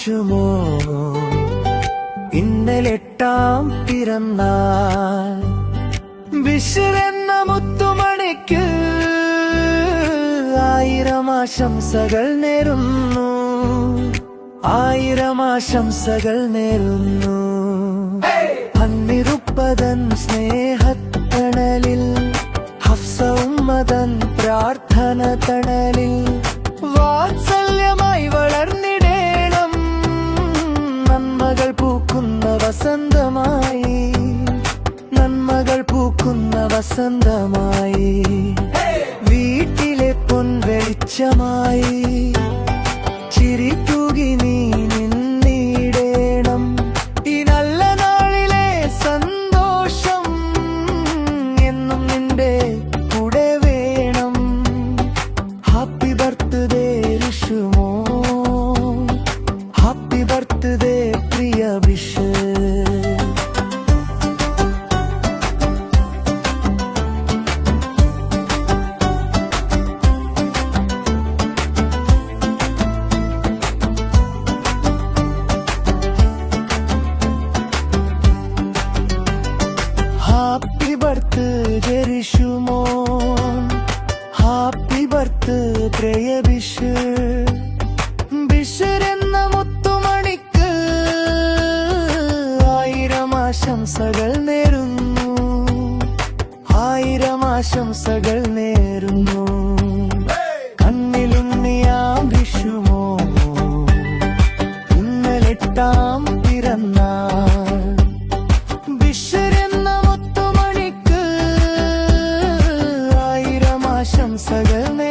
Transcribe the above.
വിഷുമോൻ ഇന്നലെട്ടാം പിറന്നാൾ. വിഷുവെന്ന മുത്തുമണിക്ക് 1000 ആശംസകൾ നേരുന്നു, 1000 ആശംസകൾ നേരുന്നു. അന്നിരുപ്പതൻ സ്നേഹത്തണലിൽ, ഹഫ്സ ഉമ്മതൻ പ്രാർത്ഥന തണലിൽ വാത്സല്യമായി വളർന്നിടേണം. നന്മകൾ പൂക്കുന്ന വസന്തമായി, നന്മകൾ പൂക്കുന്ന വസന്തമായി, വീട്ടിലെ പൊൻവെളിച്ചമായി ചിരി തൂകി നീ നിന്നിടേണം. ഈ നല്ല നാളിലെ സന്തോഷം എന്നും നിന്റെ കൂടെ വേണം. ഹാപ്പി ബർത്ത്ഡേ വിഷുമോൻ, ഹാപ്പി ബർത്ത്ഡേ പ്രിയ വിഷു. ഹാപ്പി ബർത്ത്ഡേ വിഷുമോൻ, ഹാപ്പി ബർത്ത്ഡേ വിഷു. വിഷുരെന്ന മുത്തുമണിക്ക് 1000 ആശംസകൾ നേരുന്നു, 1000 ആശംസകൾ നേരുന്നു. കണ്ണിലുണ്ണിയാം വിഷുമോൻ ഇന്നലെട്ടാം പിറന്നാൾ. വിഷുരെന്ന മുത്തുമണിക്ക് 1000 ആശംസകൾ നേരുന്നു.